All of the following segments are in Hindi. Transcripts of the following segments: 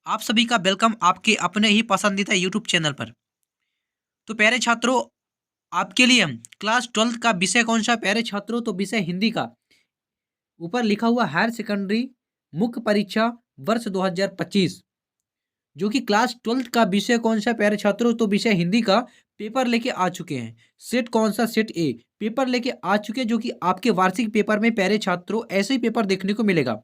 आप सभी का वेलकम आपके अपने ही पसंदीदा यूट्यूब चैनल पर। तो प्यारे छात्रों, आपके लिए हम क्लास 12th का विषय कौन सा प्यारे छात्रों? तो विषय हिंदी का ऊपर लिखा हुआ हायर सेकेंडरी मुख्य परीक्षा वर्ष 2025, जो कि क्लास 12th का विषय कौन सा प्यारे छात्रों? तो विषय हिंदी का पेपर लेके आ चुके हैं। सेट कौन सा? सेट ए पेपर लेके आ चुके हैं, जो कि आपके वार्षिक पेपर में प्यारे छात्रों ऐसे ही पेपर देखने को मिलेगा।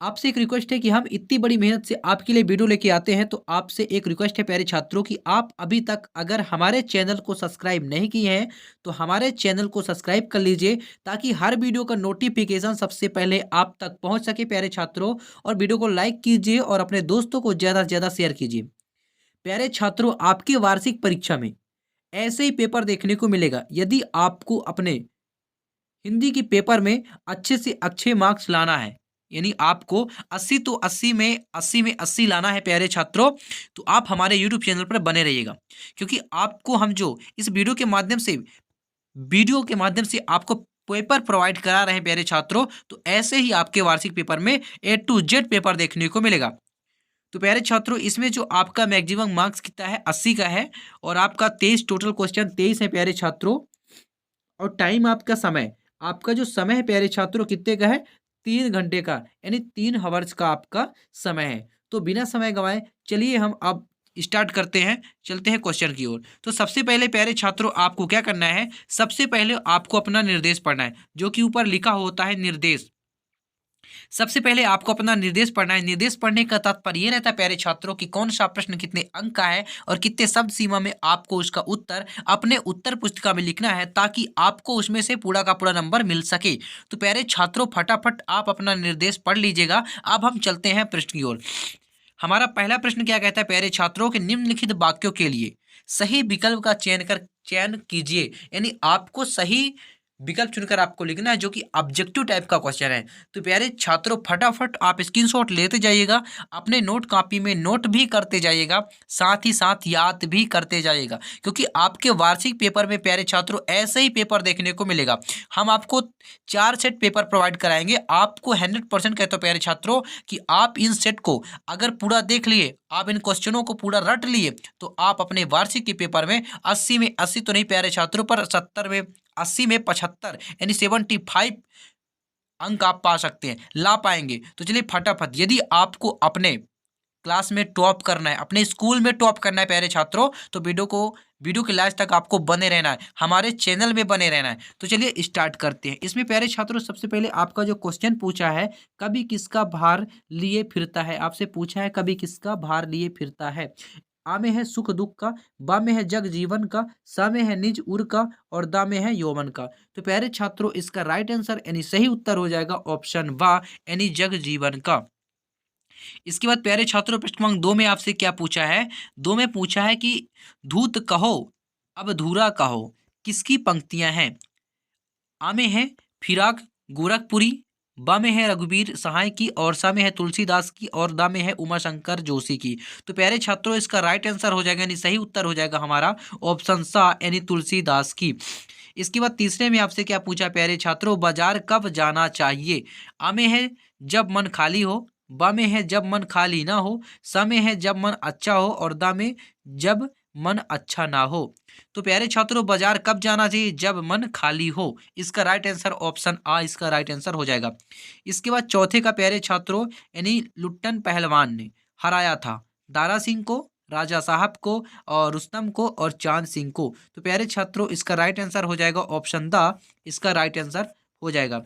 आपसे एक रिक्वेस्ट है कि हम इतनी बड़ी मेहनत से आपके लिए वीडियो लेके आते हैं, तो आपसे एक रिक्वेस्ट है प्यारे छात्रों कि आप अभी तक अगर हमारे चैनल को सब्सक्राइब नहीं किए हैं तो हमारे चैनल को सब्सक्राइब कर लीजिए, ताकि हर वीडियो का नोटिफिकेशन सबसे पहले आप तक पहुंच सके प्यारे छात्रों। और वीडियो को लाइक कीजिए और अपने दोस्तों को ज़्यादा से ज़्यादा शेयर कीजिए। प्यारे छात्रों, आपकी वार्षिक परीक्षा में ऐसे ही पेपर देखने को मिलेगा। यदि आपको अपने हिंदी के पेपर में अच्छे से अच्छे मार्क्स लाना है, यानी आपको 80 तो 80 में 80 लाना है प्यारे छात्रों, तो आप हमारे यूट्यूब चैनल पर बने रहिएगा। क्योंकि आपको हम जो इस वीडियो के माध्यम से आपको पेपर प्रोवाइड करा रहे हैं प्यारे छात्रों, तो ऐसे ही आपके वार्षिक पेपर में ए टू जेड पेपर देखने को मिलेगा। तो प्यारे छात्रों, इसमें जो आपका मैक्सिमम मार्क्स कितना है? 80 का है। और आपका 23 टोटल क्वेश्चन 23 है प्यारे छात्रों। और टाइम आपका जो समय है प्यारे छात्रों कितने का है? 3 घंटे का, यानी 3 हावर्स का आपका समय है। तो बिना समय गंवाए चलिए हम अब स्टार्ट करते हैं, चलते हैं क्वेश्चन की ओर। तो सबसे पहले प्यारे छात्रों आपको क्या करना है? सबसे पहले आपको अपना निर्देश पढ़ना है, जो कि ऊपर लिखा होता है निर्देश। सबसे पहले आपको अपना निर्देश पढ़ना है। निर्देश पढ़ने का तात्पर्य ये रहता है प्यारे छात्रों कि कौन सा प्रश्न कितने अंक का है और कितने शब्द सीमा में आपको उसका उत्तर अपने उत्तर पुस्तिका में लिखना है, ताकि आपको उसमें से पूरा का पूरा नंबर मिल सके। तो प्यारे छात्रों, फटाफट आप अपना निर्देश पढ़ लीजिएगा। अब हम चलते हैं प्रश्न की ओर। हमारा पहला प्रश्न क्या कहता है प्यारे छात्रों के? निम्नलिखित वाक्यों के लिए सही विकल्प का चयन कीजिए। यानी आपको सही विकल्प चुनकर आपको लिखना है, जो कि ऑब्जेक्टिव टाइप का क्वेश्चन है। तो प्यारे छात्रों, फटाफट आप स्क्रीनशॉट लेते जाइएगा, अपने नोट कॉपी में नोट भी करते जाइएगा, साथ ही साथ याद भी करते जाइएगा। क्योंकि आपके वार्षिक पेपर में प्यारे छात्रों ऐसे ही पेपर देखने को मिलेगा। हम आपको 4 सेट पेपर प्रोवाइड कराएंगे। आपको 100% कहते हो प्यारे छात्रों कि आप इन सेट को अगर पूरा देख लिए, आप इन क्वेश्चनों को पूरा रट लिए, तो आप अपने वार्षिक के पेपर में 80 में 80 तो नहीं प्यारे छात्रों, पर 80 में 75 यानी 75 अंक आप पा सकते हैं, ला पाएंगे। तो चलिए फटाफट, यदि आपको अपने क्लास में टॉप करना है, अपने स्कूल में टॉप करना है प्यारे छात्रों, तो वीडियो के लास्ट तक आपको बने रहना है, हमारे चैनल में बने रहना है। तो चलिए स्टार्ट करते हैं। इसमें प्यारे छात्रों सबसे पहले आपका जो क्वेश्चन पूछा है, कभी किसका भार लिए फिरता है? आपसे पूछा है कभी किसका भार लिए फिरता है। आ में है सुख दुख का, बा में है जग जीवन का, सा में है निज उर का, और दा में है यौवन का। तो प्यारे छात्रों, इसका राइट आंसर यानी सही उत्तर हो जाएगा ऑप्शन वा, यानी जग जीवन का। इसके बाद प्यारे छात्रों, प्रश्न क्रमांक 2 में आपसे क्या पूछा है? 2 में पूछा है कि धूत कहो अब धूरा कहो, किसकी पंक्तियां हैं? आ में है फिराक गोरखपुरी, बा में है रघुवीर सहाय की, और सा में है तुलसीदास की, और दा में है उमाशंकर जोशी की। तो प्यारे छात्रों, इसका राइट आंसर हो जाएगा, यानी सही उत्तर हो जाएगा हमारा ऑप्शन सा, यानी तुलसीदास की। इसके बाद तीसरे में आपसे क्या पूछा प्यारे छात्रों? बाजार कब जाना चाहिए? आ में है जब मन खाली हो, बा में है जब मन खाली ना हो, सा में है जब मन अच्छा हो, और दा में जब मन अच्छा ना हो। तो प्यारे छात्रों, बाजार कब जाना चाहिए? जब मन खाली हो। इसका राइट आंसर ऑप्शन आ, इसका राइट आंसर हो जाएगा। इसके बाद चौथे का प्यारे छात्रों, यानी लुट्टन पहलवान ने हराया था दारा सिंह को, राजा साहब को, और रुस्तम को, और चांद सिंह को। तो प्यारे छात्रों, इसका राइट आंसर हो जाएगा ऑप्शन द, इसका राइट आंसर हो जाएगा।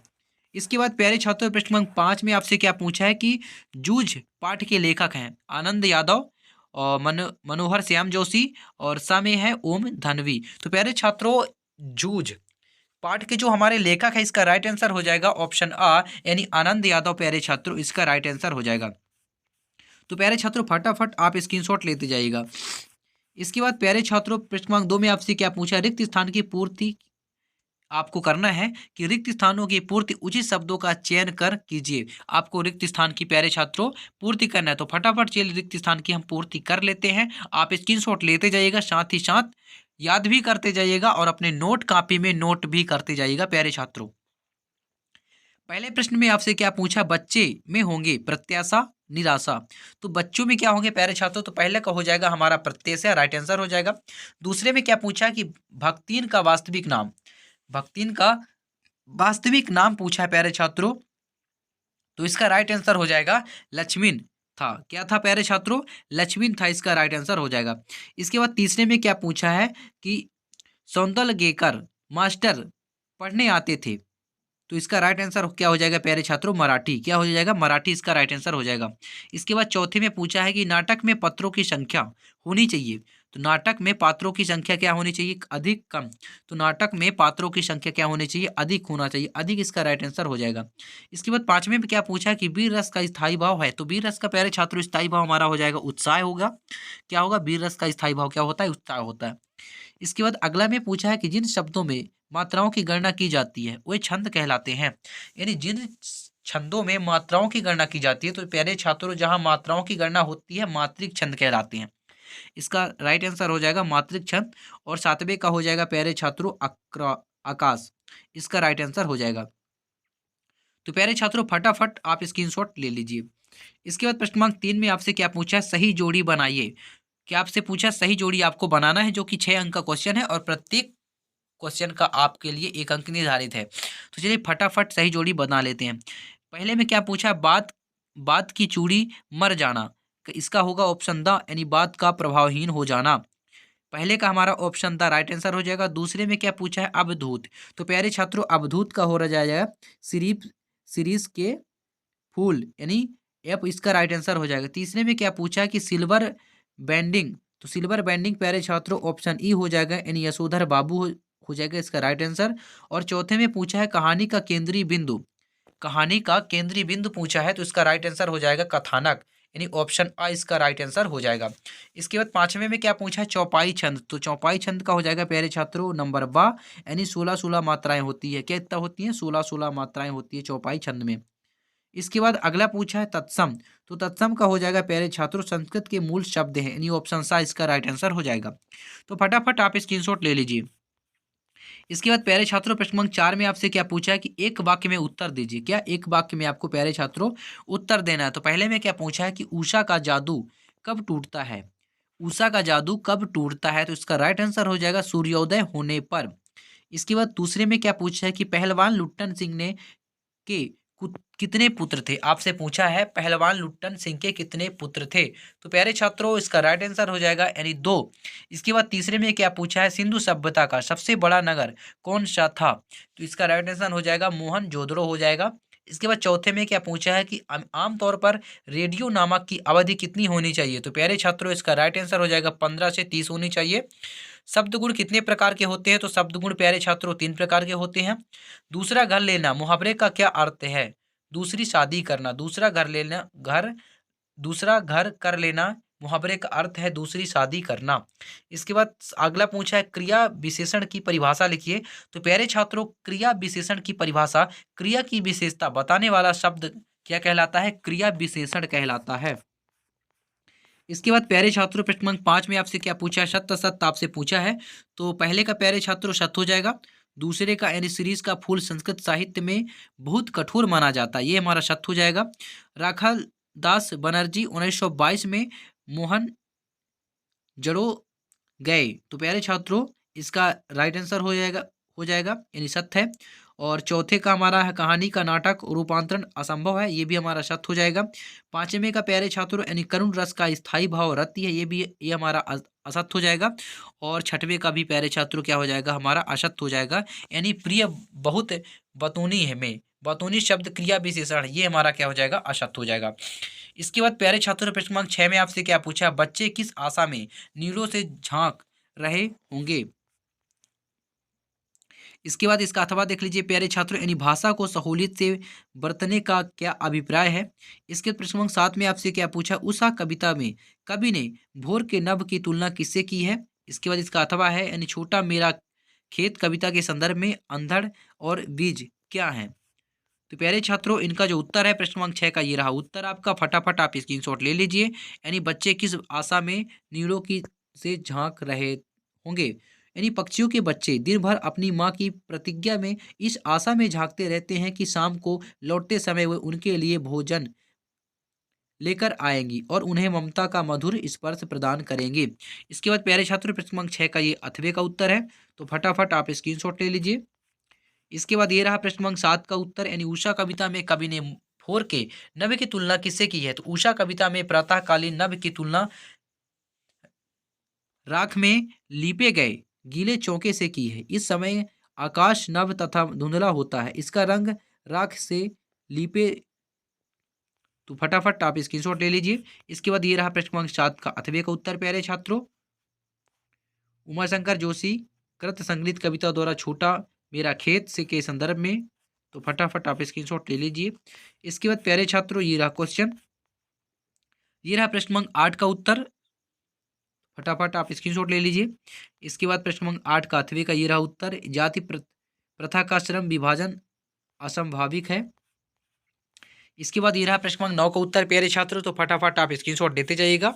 इसके बाद प्यारे छात्रों, प्रश्न क्रमांक 5 में आपसे क्या पूछा है कि जूझ पाठ के लेखक हैं? आनंद यादव, और मनोहर श्याम जोशी, और सा में है ओम धनवी। तो प्यारे छात्रों, जूझ पाठ के जो हमारे लेखक है, इसका राइट आंसर हो जाएगा ऑप्शन आ, यानी आनंद यादव। प्यारे छात्रों, इसका राइट आंसर हो जाएगा। तो प्यारे छात्रों, फटाफट आप स्क्रीनशॉट लेते जाइएगा। इसके बाद प्यारे छात्रों, प्रश्न क्रमांक 2 में आपसे क्या पूछा? रिक्त स्थान की पूर्ति आपको करना है कि रिक्त स्थानों की पूर्ति उचित शब्दों का चयन कर कीजिए। आपको रिक्त स्थान की प्यारे छात्रों पूर्ति करना है, तो फटाफट चलिए रिक्त स्थान की हम पूर्ति कर लेते हैं। आप स्क्रीनशॉट लेते जाइएगा, साथ ही साथ याद भी करते जाइएगा, और अपने नोट कॉपी में नोट भी करते जाइएगा प्यारे छात्रों। पहले प्रश्न में आपसे क्या पूछा? बच्चे में होंगे प्रत्याशा, निराशा। तो बच्चों में क्या होंगे प्यारे छात्रों, तो पहले का हो जाएगा हमारा प्रत्यय, राइट आंसर हो जाएगा। दूसरे में क्या पूछा कि भक्तिन का वास्तविक नाम, भक्तिन का वास्तविक नाम पूछा है प्यारे छात्रों, तो इसका राइट आंसर हो जाएगा लक्ष्मीन था। क्या था प्यारे छात्रों, लक्ष्मीन था, इसका राइट आंसर हो जाएगा। इसके बाद तीसरे में क्या पूछा है कि सौंदलगेकर मास्टर पढ़ने आते थे, तो इसका राइट आंसर क्या हो जाएगा प्यारे छात्रों, मराठी। क्या हो जाएगा, मराठी इसका राइट आंसर हो जाएगा। इसके बाद चौथे में पूछा है कि नाटक में पत्रों की संख्या होनी चाहिए, तो नाटक में पात्रों की संख्या क्या होनी चाहिए, अधिक कम। तो नाटक में पात्रों की संख्या क्या होनी चाहिए, अधिक होना चाहिए, अधिक इसका राइट आंसर हो जाएगा। इसके बाद पांचवें में क्या पूछा है कि वीर रस का स्थायी भाव है, तो वीर रस का प्यारे छात्रों स्थायी भाव हमारा हो जाएगा उत्साह होगा। क्या होगा, वीर रस का स्थायी भाव क्या होता है, उत्साह होता है। इसके बाद अगला में पूछा है कि जिन शब्दों में मात्राओं की गणना की जाती है वे छंद कहलाते हैं, यानी जिन छंदों में मात्राओं की गणना की जाती है, तो प्यारे छात्रों जहां मात्राओं की गणना होती है मात्रिक छंद कहलाते हैं। इसका राइट आंसर हो जाएगा मात्रिक छंद। और सातवें का हो जाएगा प्यारे छात्रों आकाश, इसका राइट आंसर हो जाएगा। तो प्यारे छात्रों फटाफट आप स्क्रीनशॉट ले लीजिए। इसके बाद प्रश्न क्रमांक 3 में आपसे क्या पूछा है, सही जोड़ी बनाइए। क्या आपसे पूछा सही जोड़ी आपको बनाना है, जो कि 6 अंक का क्वेश्चन है और प्रत्येक क्वेश्चन का आपके लिए 1 अंक निर्धारित है। तो चलिए फटाफट सही जोड़ी बना लेते हैं। पहले में क्या पूछा, बात बात की चूड़ी मर जाना, इसका होगा ऑप्शन द, यानी बात का प्रभावहीन हो जाना। पहले का हमारा ऑप्शन द राइट आंसर हो जाएगा। दूसरे में क्या पूछा है, अवधूत, तो प्यारे छात्रों अवधूत का हो रहा जाएगा सिरीप सीरीज के फूल, यानी एफ इसका राइट आंसर हो जाएगा। तीसरे में क्या पूछा है कि सिल्वर बैंडिंग, तो सिल्वर बैंडिंग प्यारे छात्रों ऑप्शन ई हो जाएगा, यानी यशोधर बाबू हो जाएगा इसका राइट आंसर। और चौथे में पूछा है कहानी का केंद्रीय बिंदु, कहानी का केंद्रीय बिंदु पूछा है, तो इसका राइट आंसर हो जाएगा कथानक, यानी ऑप्शन आ इसका राइट आंसर हो जाएगा। इसके बाद पांचवें में क्या पूछा है, चौपाई छंद, तो चौपाई छंद का हो जाएगा प्यारे छात्रों नंबर बा, यानी 16-16 मात्राएं होती है। क्या इतना होती हैं, 16-16 मात्राएं होती है चौपाई छंद में। इसके बाद अगला पूछा है तत्सम, तो तत्सम का हो जाएगा प्यारे छात्रों संस्कृत के मूल शब्द हैं, यानी ऑप्शन सा इसका राइट आंसर हो जाएगा। तो फटाफट आप स्क्रीनशॉट ले लीजिए। इसके बाद प्यारे छात्रों प्रश्न क्रमांक 4 में आपसे क्या पूछा है कि एक वाक्य में उत्तर दीजिए। क्या एक वाक्य में आपको प्यारे छात्रों उत्तर देना है। तो पहले में क्या पूछा है कि उषा का जादू कब टूटता है, उषा का जादू कब टूटता है, तो इसका राइट आंसर हो जाएगा सूर्योदय होने पर। इसके बाद दूसरे में क्या पूछा है कि पहलवान लुट्टन सिंह ने के कितने पुत्र थे, आपसे पूछा है पहलवान लुट्टन सिंह के कितने पुत्र थे, तो प्यारे छात्रों इसका राइट आंसर हो जाएगा यानी 2। इसके बाद तीसरे में क्या पूछा है सिंधु सभ्यता का सबसे बड़ा नगर कौन सा था, तो इसका राइट आंसर हो जाएगा मोहनजोदड़ो हो जाएगा। इसके बाद चौथे में क्या पूछा है कि आमतौर पर रेडियो नामक की अवधि कितनी होनी चाहिए, तो प्यारे छात्रों इसका राइट आंसर हो जाएगा 15 से 30 होनी चाहिए। शब्द गुण कितने प्रकार के होते हैं, तो शब्द गुण प्यारे छात्रों 3 प्रकार के होते हैं। दूसरा घर लेना मुहावरे का क्या अर्थ है, दूसरी शादी करना, दूसरा घर लेना घर दूसरा घर कर लेना मुहावरे का अर्थ है दूसरी शादी करना। इसके बाद अगला पूछा है क्रिया विशेषण की परिभाषा लिखिए, तो प्यारे छात्रों क्रिया विशेषण की परिभाषा क्रिया की विशेषता बताने वाला शब्द क्या कहलाता है, क्रिया विशेषण कहलाता है। इसके बाद प्यारे छात्रों प्रश्न क्रमांक 5 में आपसे क्या पूछा है, शत असत आपसे पूछा है। तो पहले का प्यारे छात्रों शत हो जाएगा। दूसरे का यानी सीरीज का फूल संस्कृत साहित्य में बहुत कठोर माना जाता है, ये हमारा शत हो जाएगा। राखाल दास बनर्जी 1922 में मोहन जड़ो गए, तो प्यारे छात्रों इसका राइट आंसर हो जाएगा यानी सत्य है। और चौथे का हमारा है कहानी का नाटक रूपांतरण असंभव है, ये भी हमारा सत्य हो जाएगा। पांचवें का प्यारे छात्रों यानी करुण रस का स्थायी भाव रति है, ये हमारा असत्य हो जाएगा। और छठवें का भी प्यारे छात्रों क्या हो जाएगा हमारा असत्य हो जाएगा, यानी प्रिय बहुत बतूनी है में बतूनी शब्द क्रिया विशेषण ये हमारा क्या हो जाएगा असत्य हो जाएगा। इसके बाद प्यारे छात्रों प्रश्न क्रमांक 6 में आपसे क्या पूछा, बच्चे किस आशा में नीलों से झांक रहे होंगे। इसके बाद इसका अथवा देख लीजिए प्यारे छात्रों, यानी भाषा को सहूलियत से बरतने का क्या अभिप्राय है। इसके बाद प्रश्न क्रमांक 7 में आपसे क्या पूछा, उषा कविता में कवि ने भोर के नभ की तुलना किससे की है। इसके बाद इसका अथवा है यानी छोटा मेरा खेत कविता के संदर्भ में अंधड़ और बीज क्या है। तो प्यारे छात्रों इनका जो उत्तर है प्रश्न क्रमांक 6 का ये रहा उत्तर आपका, फटाफट आप स्क्रीनशॉट ले लीजिए। यानी बच्चे किस आशा में नीलों की से झांक रहे होंगे, यानी पक्षियों के बच्चे दिन भर अपनी माँ की प्रतिज्ञा में इस आशा में झांकते रहते हैं कि शाम को लौटते समय वे उनके लिए भोजन लेकर आएंगी और उन्हें ममता का मधुर स्पर्श प्रदान करेंगे। इसके बाद प्यारे छात्रों प्रश्न क्रमांक 6 का ये अथवे का उत्तर है, तो फटाफट आप स्क्रीनशॉट ले लीजिए। इसके बाद ये रहा प्रश्न क्रमांक 7 का उत्तर, यानी उषा कविता में कवि ने भोर के नभ की तुलना किससे की है? तो उषा कविता में प्रातःकालीन नभ की तुलना राख में लीपे गए गीले चौके से की है। इस समय आकाश नभ तथा धुंधला होता है, इसका रंग राख से लीपे। तो फटाफट आप स्क्रीनशॉट ले लीजिए। इसके बाद ये रहा प्रश्न क्रमांक 7 का अथवे का उत्तर प्यारे छात्रों, उमाशंकर जोशी कृत संकलित कविता द्वारा छोटा मेरा खेत से के संदर्भ में। तो फटाफट आप स्क्रीनशॉट ले लीजिए। इसके बाद प्यारे छात्रों ये रहा क्वेश्चन, ये रहा प्रश्न क्रमांक 8 का उत्तर, फटाफट आप स्क्रीनशॉट ले लीजिए। इसके बाद प्रश्न क्रमांक 8 का अथवे का ये रहा उत्तर, जाति प्रथा का श्रम विभाजन असंभाविक है। इसके बाद ये रहा प्रश्न क्रमांक 9 का उत्तर प्यारे छात्रों, तो फटाफट आप स्क्रीनशॉट देते जाइएगा।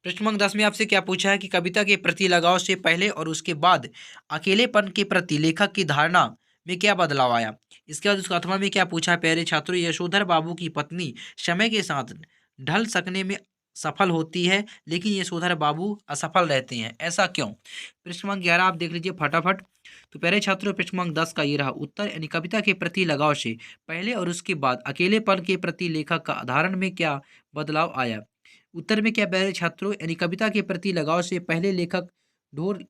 प्रश्न क्रमांक 10 में आपसे क्या पूछा है कि कविता के प्रति लगाव से पहले और उसके बाद अकेलेपन के प्रति लेखक की धारणा में क्या बदलाव आया। इसके बाद उसका अथवा में क्या पूछा है प्यारे छात्रों, यशोधर बाबू की पत्नी समय के साथ ढल सकने में सफल होती है लेकिन यशोधर बाबू असफल रहते हैं, ऐसा क्यों? प्रश्न क्रमांक 11 आप देख लीजिए फटाफट। तो प्यारे छात्रों प्रश्न क्रमांक 10 का ये रहा उत्तर, यानी कविता के प्रति लगाव से पहले और उसके बाद अकेलेपन के प्रति लेखक का धारणा में क्या बदलाव आया। उत्तर में क्या प्यारे छात्रों, यानी कविता के प्रति लगाव से पहले लेखक ढोर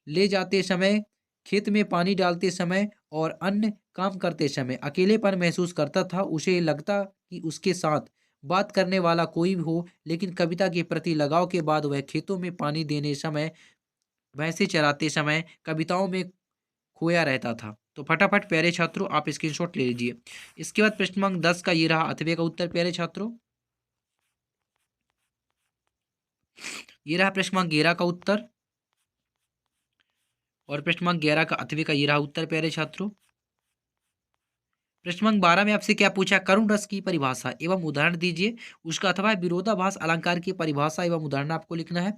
ले जाते समय, खेत में पानी डालते समय और अन्य काम करते समय अकेलेपन महसूस करता था। उसे लगता कि उसके साथ बात करने वाला कोई भी हो, लेकिन कविता के प्रति लगाव के बाद वह खेतों में पानी देने समय, भैंसे चराते समय कविताओं में खोया रहता था। तो फटाफट प्यारे छात्रों आप स्क्रीनशॉट ले लीजिए। इसके बाद प्रश्न क्रमांक 10 का ये रहा अथवे का उत्तर प्यारे छात्रों, ये रहा प्रश्न क्रमांक 11 का उत्तर और प्रश्न क्रमांक 11 का अथवे का ये रहा उत्तर प्यारे छात्रों। प्रश्न क्रमांक 12 में आपसे क्या पूछा, करुण रस की परिभाषा एवं उदाहरण दीजिए। उसका अथवा है विरोधाभास अलंकार की परिभाषा एवं उदाहरण आपको लिखना है।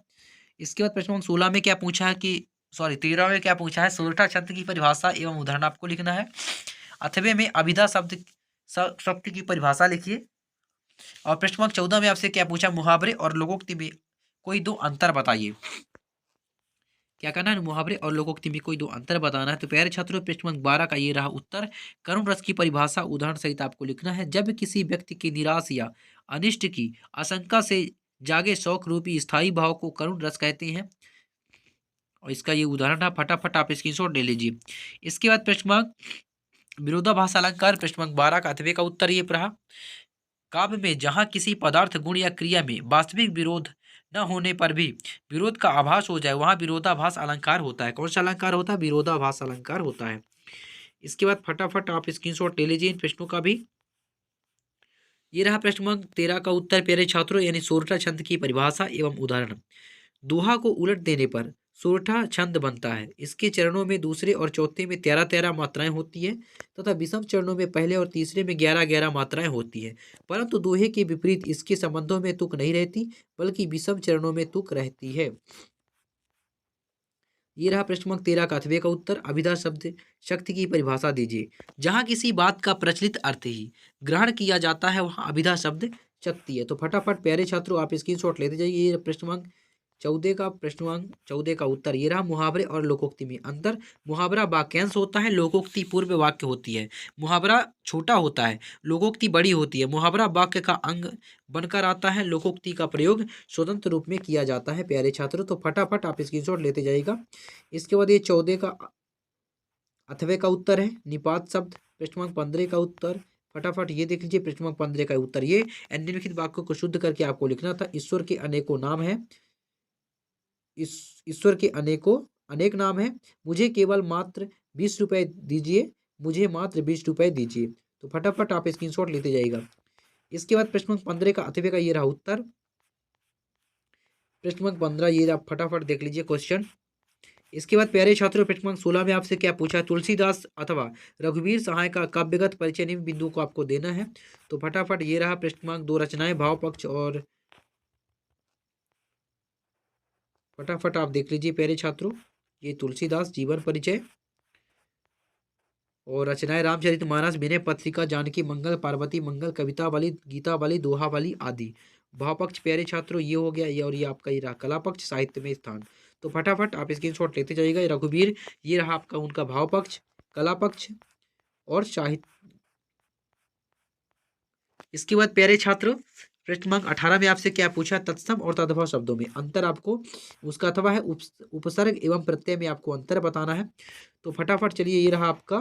इसके बाद प्रश्न क्रमांक 16 में क्या पूछा है कि 13 में क्या पूछा है, सोरठा छंद की परिभाषा एवं उदाहरण आपको लिखना है। अथवे में अभिधा शब्द की परिभाषा लिखिए। और प्रश्न क्रमांक 14 में आपसे क्या पूछा, मुहावरे और लोकोक्ति में कोई दो अंतर बताइए। क्या करना है, मुहावरे और लोकोक्ति में कोई दो अंतर बताना है। तो प्यारे छात्रों प्रश्न क्रमांक 12 का ये रहा उत्तर, करुण रस की परिभाषा उदाहरण सहित आपको लिखना है। जब किसी व्यक्ति की निराश या अनिष्ट की आशंका से जागे शौक रूपी स्थायी भाव को करुण रस कहते हैं, और इसका ये उदाहरण है। फटाफट आप स्क्रीनशॉट ले लीजिए। इसके बाद प्रश्न क्रमांक विरोधाभास अलंकार, प्रश्न क्रमांक 12 का अथवे का उत्तर ये रहा, काव्य में जहाँ किसी पदार्थ गुण या क्रिया में वास्तविक विरोध न होने पर भी विरोध का आभास हो जाए वहां विरोधाभास अलंकार होता है। कौन सा अलंकार होता है? विरोधाभास अलंकार होता है। इसके बाद फटाफट आप स्क्रीनशॉट ले लीजिए इन प्रश्नों का भी। ये रहा प्रश्न क्रमांक 13 का उत्तर प्यारे छात्रों, यानी सोरठा छंद की परिभाषा एवं उदाहरण। दोहा को उलट देने पर सोरठा छंद बनता है। इसके चरणों में दूसरे और चौथे में 13-13 मात्राएं होती है तथा विषम चरणों में पहले और तीसरे में 11-11 मात्राएं होती है। परंतु दोहे के विपरीत इसके संबंधों में तुक नहीं रहती, बल्कि विषम चरणों में तुक रहती है। ये रहा प्रश्न क्रमांक 13 का अथवे का उत्तर, अभिधा शब्द शक्ति की परिभाषा दीजिए। जहां किसी बात का प्रचलित अर्थ ही ग्रहण किया जाता है वहां अभिधा शब्द शक्ति है। तो फटाफट प्यारे छात्रों आप स्क्रीनशॉट लेते जाइए। ये प्रश्न क्रमांक 14 का उत्तर ये रहा, मुहावरे और लोकोक्ति में अंतर। मुहावरा वाक्यांश होता है, लोकोक्ति पूर्व वाक्य होती है। मुहावरा छोटा होता है, लोकोक्ति बड़ी होती है। मुहावरा वाक्य का अंग बनकर आता है, लोकोक्ति का प्रयोग स्वतंत्र रूप में किया जाता है प्यारे छात्रों। तो फटाफट आप स्क्रीनशॉट लेते जाइएगा। इसके बाद ये 14 का अथवे का उत्तर है, निपात शब्द। प्रश्न क्रमांक 15 का उत्तर फटाफट ये देख लीजिए। प्रश्न क्रमांक 15 का उत्तर ये, निम्नलिखित वाक्यों को शुद्ध करके आपको लिखना था। ईश्वर के अनेकों नाम है, ईश्वर के अनेक नाम है। मुझे केवल मात्र 20 रुपए दीजिए, मुझे मात्र 20 रुपए दीजिए। तो फटाफट आप स्क्रीनशॉट लेते जाइएगा। इसके बाद प्रश्न क्रमांक 15 का अथवे का ये रहा उत्तर। प्रश्न क्रमांक 15 ये रहा, फटाफट देख लीजिए क्वेश्चन। इसके बाद प्यारे छात्रों प्रश्न क्रमांक 16 में आपसे क्या पूछा, तुलसीदास अथवा रघुवीर सहाय का काव्यगत परिचय निम्न बिंदु को आपको देना है। तो फटाफट ये रहा प्रश्न क्रमांक 2 रचनाएं, भाव पक्ष और फटाफट आप देख लीजिए प्यारे छात्रों। ये तुलसीदास जीवन परिचय और रचनाएं रामचरितमानस, विनय पत्रिका, जानकी मंगल, पार्वती मंगल, कवितावली, गीतावली, दोहावली आदि। भाव पक्ष प्यारे छात्रों ये हो गया, ये और ये आपका ये रहा कला पक्ष, साहित्य में स्थान। तो फटाफट आप स्क्रीनशॉट लेते जाइएगा। रघुवीर ये रहा आपका उनका भाव पक्ष, कला पक्ष और साहित्य। इसके बाद प्यारे छात्र पृष्ठ क्रमांक 18 में आपसे क्या पूछा, तत्सम और तद्भव शब्दों में अंतर आपको उसका अथवा है उपसर्ग एवं प्रत्यय में आपको अंतर बताना है। तो फटाफट चलिए, ये रहा आपका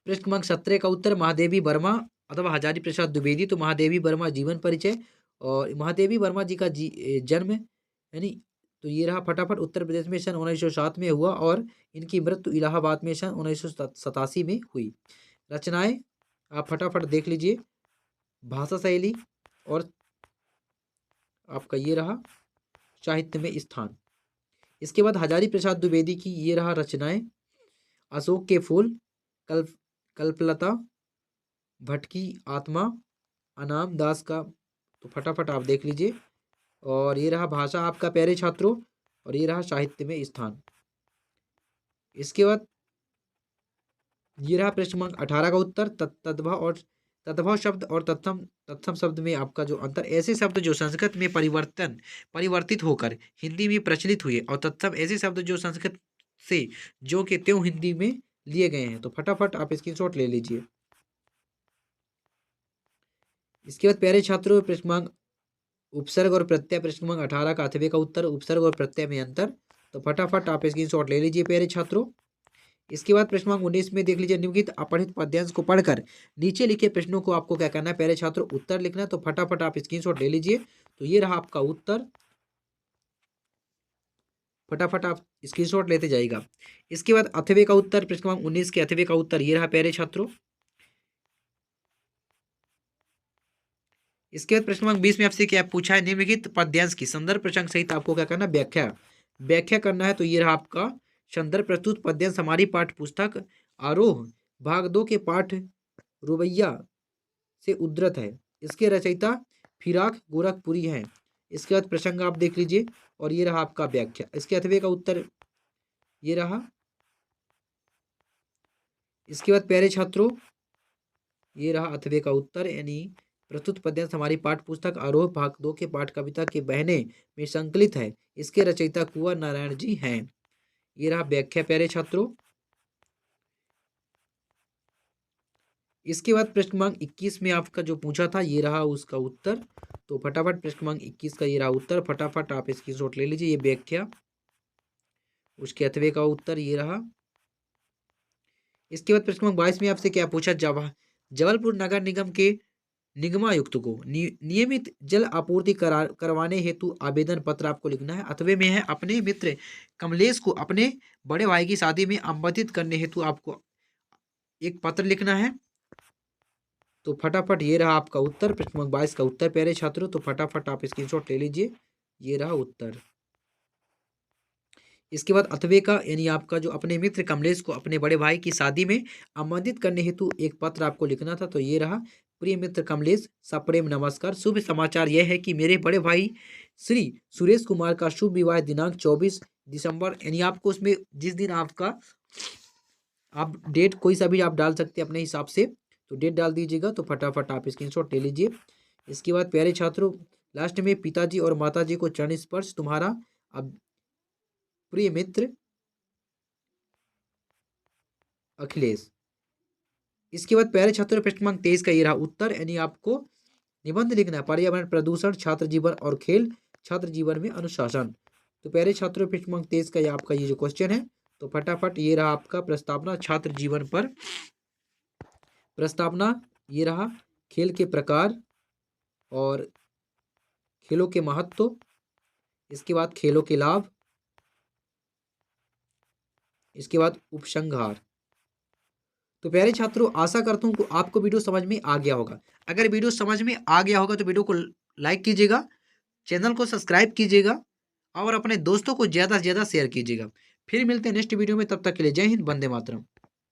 पृष्ठ क्रमांक 17 का उत्तर, महादेवी वर्मा अथवा हजारी प्रसाद द्विवेदी। तो महादेवी वर्मा जीवन परिचय, और महादेवी वर्मा जी का जन्म यानी, तो ये रहा फटाफट उत्तर प्रदेश में सन 1907 में हुआ और इनकी मृत्यु इलाहाबाद में सन 1987 में हुई। रचनाएं आप फटाफट देख लीजिए, भाषा शैली और आपका ये रहा साहित्य में स्थान। इसके बाद हजारी प्रसाद द्विवेदी की ये रहा रचनाएं, अशोक के फूल, कल्पलता, भटकी आत्मा, अनाम दास का। तो फटाफट आप देख लीजिए। और ये रहा भाषा आपका प्यारे छात्रों, और ये रहा साहित्य में स्थान। इसके बाद ये रहा पृष्ठ क्रमांक 18 का उत्तर, तद्भव शब्द और तत्सम शब्द में आपका जो अंतर, ऐसे शब्द जो संस्कृत में परिवर्तित होकर हिंदी में प्रचलित हुए, और तत्सम ऐसे शब्द जो संस्कृत से जो कि त्यों हिंदी में लिए गए हैं। तो फटाफट आप स्क्रीनशॉट ले लीजिए। इसके बाद प्यारे छात्रों पृष्ठ क्रमांक उपसर्ग और प्रत्यय, पृष्ठ क्रमांक 18 का 8वें का उत्तर, उपसर्ग और प्रत्यय में अंतर। तो फटाफट आप स्क्रीनशॉट ले लीजिए प्यारे छात्रों। इसके बाद प्रश्न क्रमांक 19 में देख लीजिए, निम्नलिखित अपठित पद्यांश को पढ़कर नीचे लिखे प्रश्नों को आपको क्या करना है प्यारे छात्रों, उत्तर लिखना है। तो फटाफट आप स्क्रीनशॉट ले लीजिए। तो ये रहा आपका उत्तर, फटाफट आप स्क्रीनशॉट लेते जाइएगा। इसके बाद 8वें का उत्तर, प्रश्न क्रमांक 19 के 8वें का उत्तर ये रहा प्यारे छात्रों। इसके बाद प्रश्न क्रमांक 20 में आपसे क्या पूछा है, निम्नलिखित पद्यांश की संदर्भ प्रसंग सहित आपको क्या करना है, व्याख्या करना है। तो ये रहा आपका संदर्भ प्रस्तुत पद्यांश हमारी पाठ पुस्तक आरोह भाग 2 के पाठ रुबैया से उद्धृत है। इसके रचयिता फिराक गोरखपुरी हैं। इसके बाद प्रसंग आप देख लीजिए, और ये रहा आपका व्याख्या। इसके 8वें का उत्तर ये रहा। इसके बाद प्यारे छात्रों ये रहा 8वें का उत्तर, यानी प्रस्तुत पद्यांश हमारी पाठ पुस्तक आरोह भाग 2 के पाठ कविता के बहने में संकलित है। इसके रचयिता कुंवर नारायण जी हैं। ये रहा व्याख्या प्यारे छात्रों। इसके बाद प्रश्न क्रमांक 21 में आपका जो पूछा था ये रहा उसका उत्तर। तो फटाफट प्रश्न क्रमांक 21 का ये रहा उत्तर, फटाफट आप इसकी स्क्रीनशॉट ले लीजिए। ये व्याख्या, उसके 8वें का उत्तर ये रहा। इसके बाद प्रश्न क्रमांक 22 में आपसे क्या पूछा, जबलपुर नगर निगम के निगमायुक्त को नियमित जल आपूर्ति करवाने हेतु आवेदन पत्र आपको लिखना है। 8वें में है, अपने मित्र कमलेश को अपने बड़े भाई की शादी में आमंत्रित करने हेतु आपको एक पत्र लिखना है। तो फटाफट ये रहा आपका उत्तर, प्रश्न क्रमांक 22 का उत्तर प्यारे छात्रों। तो फटाफट आप स्क्रीनशॉट ले लीजिए, ये रहा उत्तर। इसके बाद 8वें का, यानी आपका जो अपने मित्र कमलेश को अपने बड़े भाई की शादी में आमंत्रित करने हेतु एक पत्र आपको लिखना था। तो ये रहा, प्रिय मित्र कमलेश, सप्रेम नमस्कार। शुभ समाचार यह है कि मेरे बड़े भाई श्री सुरेश कुमार का शुभ विवाह दिनांक 24 दिसंबर, यानी आपको उसमें जिस दिन आपका, आप डेट कोई सा भी आप डाल सकते हैं अपने हिसाब से, तो डेट डाल दीजिएगा। तो फटाफट आप स्क्रीनशॉट ले लीजिए। इसके बाद प्यारे छात्रों लास्ट में, पिताजी और माताजी को चरण स्पर्श तुम्हारा अब प्रिय मित्र अखिलेश। इसके बाद प्यारे छात्रों प्रश्न क्रमांक 23 का ये रहा उत्तर, यानी आपको निबंध लिखना है, पर्यावरण प्रदूषण छात्र जीवन और खेल, छात्र जीवन में अनुशासन। तो प्यारे छात्रों प्रश्न क्रमांक 23 का ये आपका ये जो क्वेश्चन है, तो फटाफट ये रहा आपका प्रस्तावना छात्र जीवन पर। प्रस्तावना ये रहा, खेल के प्रकार और खेलों के महत्व, इसके बाद खेलों के लाभ, इसके बाद उपसंहार। तो प्यारे छात्रों आशा करता हूँ कि आपको वीडियो समझ में आ गया होगा। अगर वीडियो समझ में आ गया होगा तो वीडियो को लाइक कीजिएगा, चैनल को सब्सक्राइब कीजिएगा और अपने दोस्तों को ज़्यादा से ज़्यादा शेयर कीजिएगा। फिर मिलते हैं नेक्स्ट वीडियो में, तब तक के लिए जय हिंद, वंदे मातरम।